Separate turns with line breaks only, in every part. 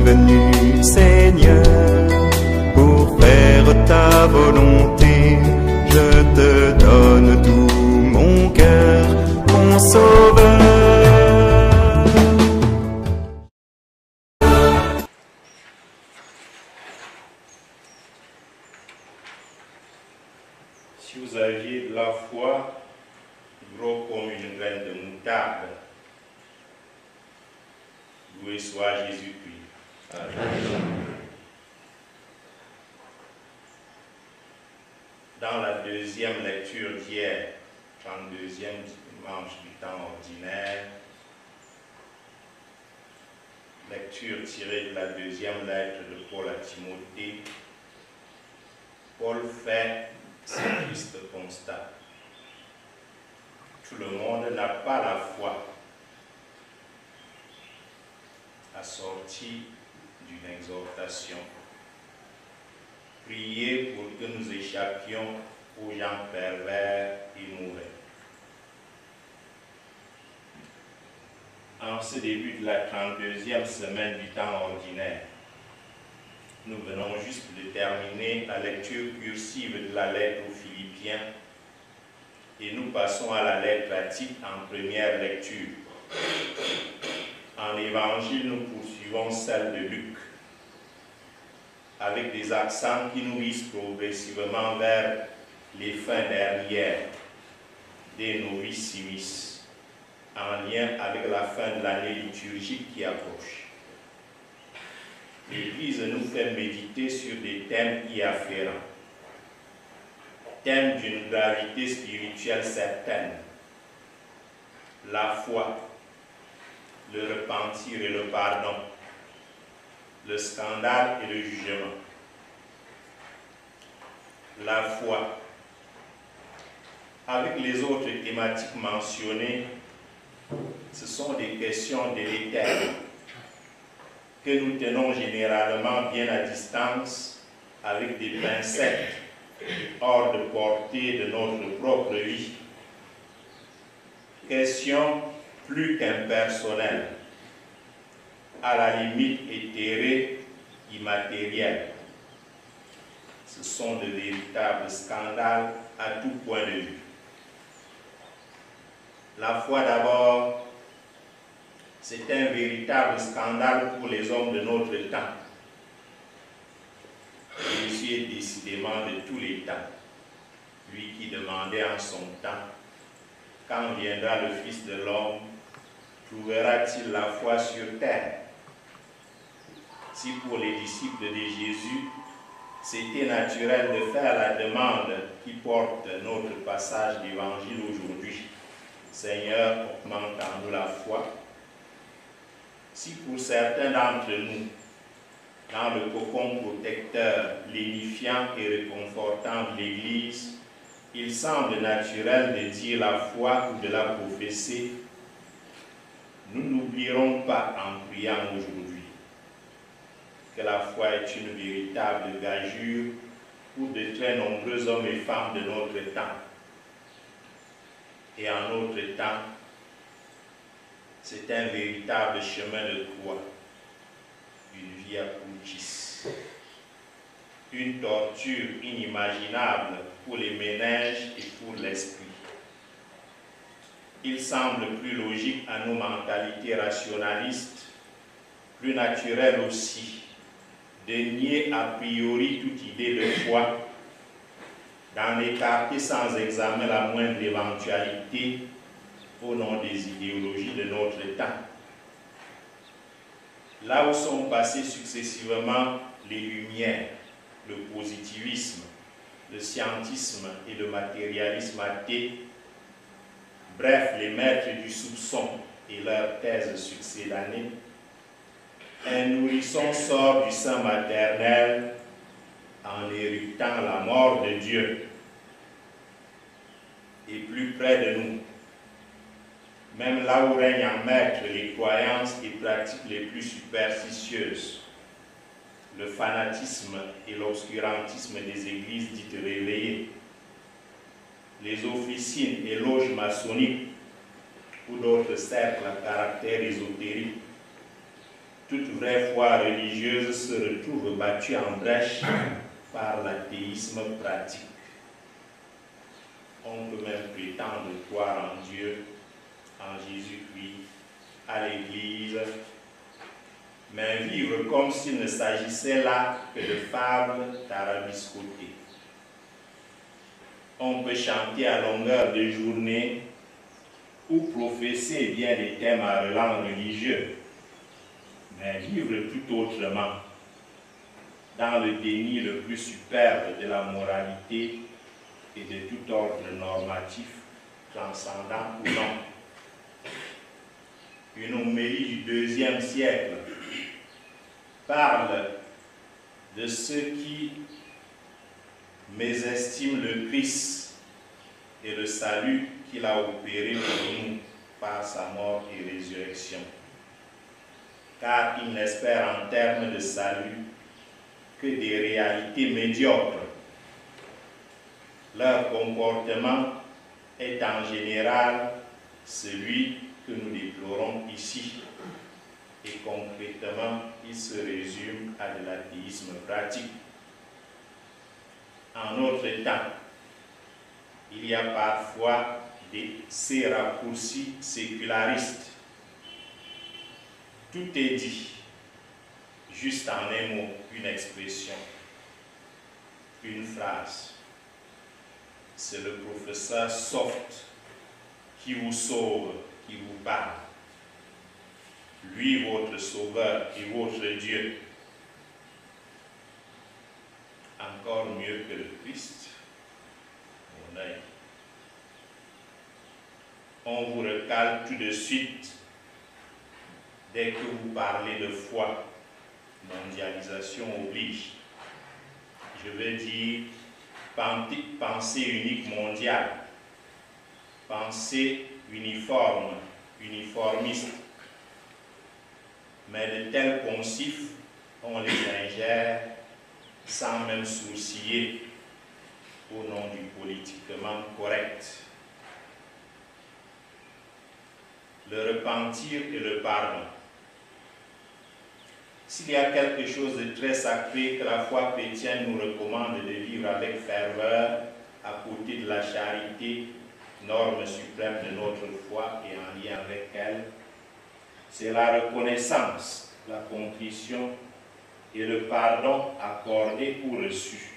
suis venu, Seigneur, pour faire ta volonté. Je te donne tout mon cœur, mon sauveur.
Si vous aviez de la foi, gros comme une graine de moutarde, loué soit Jésus-Christ. Dans la deuxième lecture d'hier, 32e dimanche du temps ordinaire, lecture tirée de la deuxième lettre de Paul à Timothée, Paul fait ce triste constat. Tout le monde n'a pas la foi, assortie d'une exhortation. Priez pour que nous échappions aux gens pervers et mauvais. En ce début de la 32e semaine du temps ordinaire, nous venons juste de terminer la lecture cursive de la lettre aux Philippiens et nous passons à la lettre à Tite en première lecture. En évangile, nous poursuivons celle de Luc, avec des accents qui nous visent progressivement vers les fins dernières des novissimis, en lien avec la fin de l'année liturgique qui approche. L'Église nous fait méditer sur des thèmes y afférents, thèmes d'une gravité spirituelle certaine, la foi, le repentir et le pardon, le scandale et le jugement. La foi. Avec les autres thématiques mentionnées, ce sont des questions délétères que nous tenons généralement bien à distance avec des pincettes hors de portée de notre propre vie. Questions plus qu'impersonnelles, à la limite éthérée, immatérielle. Ce sont de véritables scandales à tout point de vue. La foi d'abord, c'est un véritable scandale pour les hommes de notre temps. Jésus est décidément de tous les temps, lui qui demandait en son temps, quand viendra le Fils de l'homme, trouvera-t-il la foi sur terre? Si pour les disciples de Jésus, c'était naturel de faire la demande qui porte notre passage d'évangile aujourd'hui, Seigneur, augmente en nous la foi. Si pour certains d'entre nous, dans le cocon protecteur, lénifiant et réconfortant de l'Église, il semble naturel de dire la foi ou de la professer, nous n'oublierons pas en priant aujourd'hui que la foi est une véritable gageure pour de très nombreux hommes et femmes de notre temps. Et en notre temps, c'est un véritable chemin de croix, une via crucis, une torture inimaginable pour les méninges et pour l'esprit. Il semble plus logique à nos mentalités rationalistes, plus naturel aussi, de nier a priori toute idée de foi, d'en écarter sans examen la moindre éventualité au nom des idéologies de notre temps. Là où sont passées successivement les Lumières, le positivisme, le scientisme et le matérialisme athée, bref, les maîtres du soupçon et leurs thèses succédanées, un nourrisson sort du sein maternel en éructant la mort de Dieu. Et plus près de nous, même là où règnent en maître les croyances et pratiques les plus superstitieuses, le fanatisme et l'obscurantisme des églises dites réveillées, les officines et loges maçonniques ou d'autres cercles à caractère ésotérique, toute vraie foi religieuse se retrouve battue en brèche par l'athéisme pratique. On peut même prétendre croire en Dieu, en Jésus-Christ, à l'Église, mais vivre comme s'il ne s'agissait là que de fables tarabiscotées. On peut chanter à longueur de journée ou professer bien des thèmes à relance religieux, mais vivre tout autrement, dans le déni le plus superbe de la moralité et de tout ordre normatif, transcendant ou non. Une homélie du IIe siècle parle de ceux qui mésestiment le Christ et le salut qu'il a opéré pour nous par sa mort et résurrection. Car ils n'espèrent en termes de salut que des réalités médiocres. Leur comportement est en général celui que nous déplorons ici. Et concrètement, il se résume à de l'athéisme pratique. En notre temps, il y a parfois ces raccourcis sécularistes. Tout est dit, juste en un mot, une expression, une phrase. C'est le professeur Soft qui vous sauve, qui vous parle. Lui, votre sauveur et votre Dieu. Encore mieux que le Christ, mon œil. On vous recale tout de suite dès que vous parlez de foi. Mondialisation oblige. Je veux dire pensée unique mondiale, pensée uniforme, uniformiste. Mais de tels poncifs, on les ingère sans même sourciller au nom du politiquement correct. Le repentir et le pardon. S'il y a quelque chose de très sacré que la foi chrétienne nous recommande de vivre avec ferveur, à côté de la charité, norme suprême de notre foi et en lien avec elle, c'est la reconnaissance, la contrition et le pardon accordé ou reçu.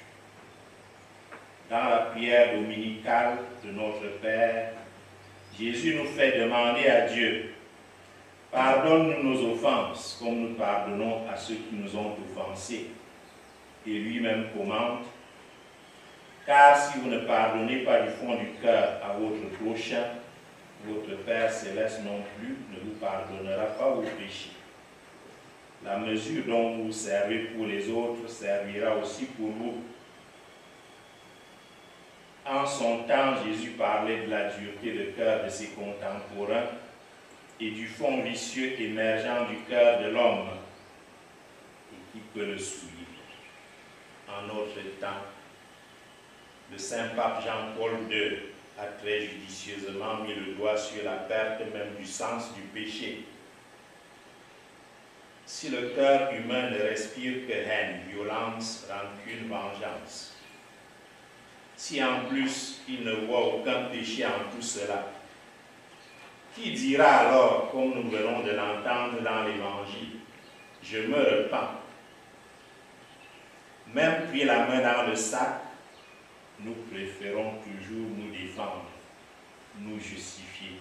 Dans la prière dominicale de notre Père, Jésus nous fait demander à Dieu: pardonne-nous nos offenses, comme nous pardonnons à ceux qui nous ont offensés. Et lui-même commande: car si vous ne pardonnez pas du fond du cœur à votre prochain, votre Père céleste non plus ne vous pardonnera pas vos péchés. La mesure dont vous servez pour les autres servira aussi pour vous. En son temps, Jésus parlait de la dureté de cœur de ses contemporains et du fond vicieux émergeant du cœur de l'homme. Et qui peut le souiller? En notre temps, le Saint-Pape Jean-Paul II a très judicieusement mis le doigt sur la perte même du sens du péché. Si le cœur humain ne respire que haine, violence, rancune, vengeance, si en plus il ne voit aucun péché en tout cela, qui dira alors, comme nous venons de l'entendre dans l'Évangile, « Je me repens ». Même puis la main dans le sac, nous préférons toujours nous défendre, nous justifier.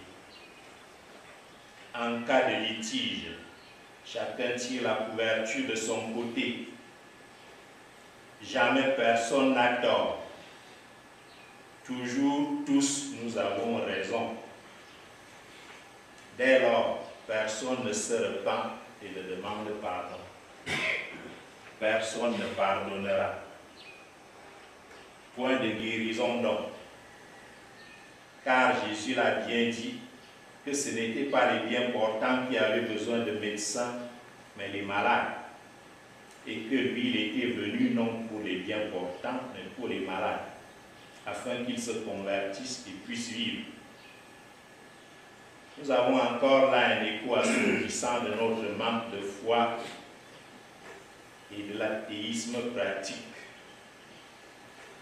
En cas de litige, chacun tire la couverture de son côté. Jamais personne n'a tort. Toujours, tous, nous avons raison. Dès lors, personne ne se repent et ne demande pardon. Personne ne pardonnera. Point de guérison donc. Car Jésus l'a bien dit que ce n'étaient pas les bien portants qui avaient besoin de médecins, mais les malades. Et que lui, il était venu non pour les bien portants, mais pour les malades, afin qu'ils se convertissent et puissent vivre. Nous avons encore là un écho assourdissant de notre manque de foi et de l'athéisme pratique.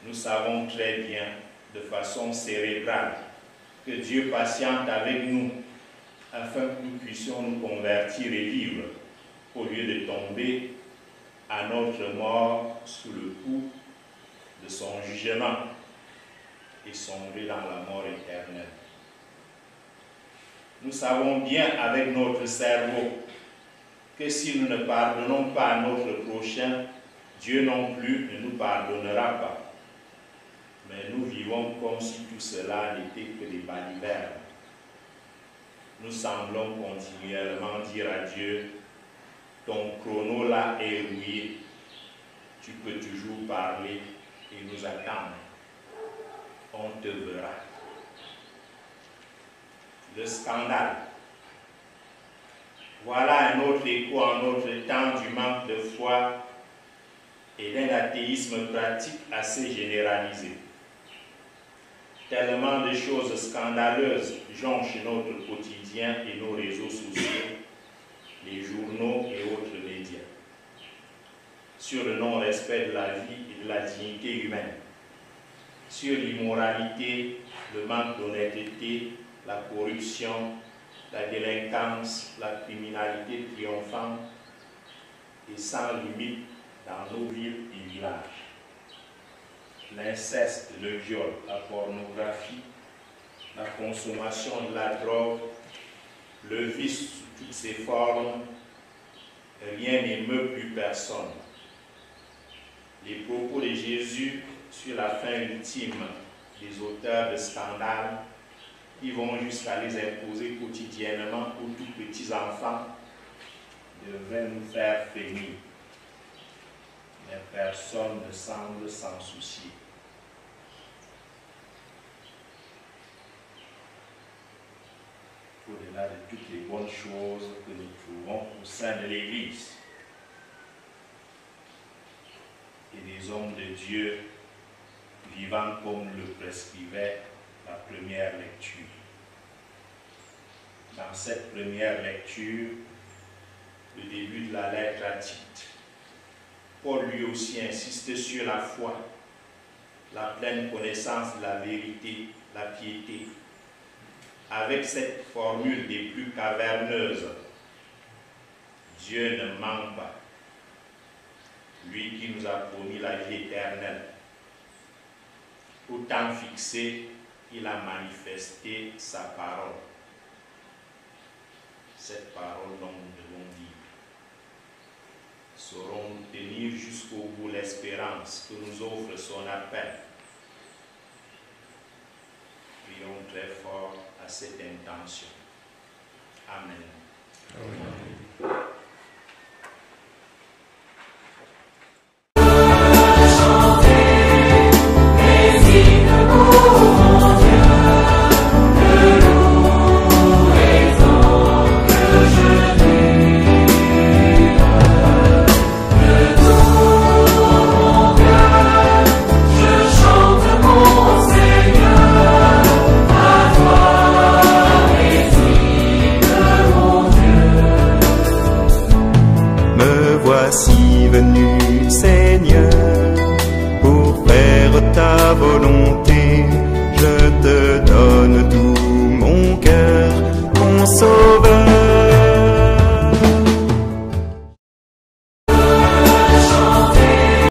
Nous savons très bien, de façon cérébrale, que Dieu patiente avec nous afin que nous puissions nous convertir et vivre, au lieu de tomber à notre mort sous le coup de son jugement et sombrer dans la mort éternelle. Nous savons bien avec notre cerveau que si nous ne pardonnons pas à notre prochain, Dieu non plus ne nous pardonnera pas. Mais nous vivons comme si tout cela n'était que des balivernes. Nous semblons continuellement dire à Dieu, ton chrono là est rouillé, tu peux toujours parler et nous attendre. On te verra. Le scandale. Voilà un autre écho en notre temps du manque de foi et d'un athéisme pratique assez généralisé. Tellement de choses scandaleuses jonchent notre quotidien et nos réseaux sociaux, les journaux et autres médias, sur le non-respect de la vie et de la dignité humaine, sur l'immoralité, le manque d'honnêteté, la corruption, la délinquance, la criminalité triomphante et sans limite dans nos villes et villages. L'inceste, le viol, la pornographie, la consommation de la drogue, le vice sous toutes ses formes, rien n'émeut plus personne. Les propos de Jésus sur la fin ultime des auteurs de scandales qui vont jusqu'à les imposer quotidiennement aux tout petits enfants devraient nous faire frémir. Mais personne ne semble s'en soucier. Au-delà de toutes les bonnes choses que nous trouvons au sein de l'Église et des hommes de Dieu vivant comme le prescrivait la première lecture. Dans cette première lecture, le début de la lettre à Tite, Paul lui aussi insiste sur la foi, la pleine connaissance de la vérité, la piété, avec cette formule des plus caverneuses. Dieu ne ment pas, lui qui nous a promis la vie éternelle. Au temps fixé, il a manifesté sa parole. Cette parole dont nous devons vivre. Saurons-nous tenir jusqu'au bout l'espérance que nous offre son appel? Prions très fort à cette intention. Amen. Amen.
Voici venu, Seigneur, pour faire ta volonté.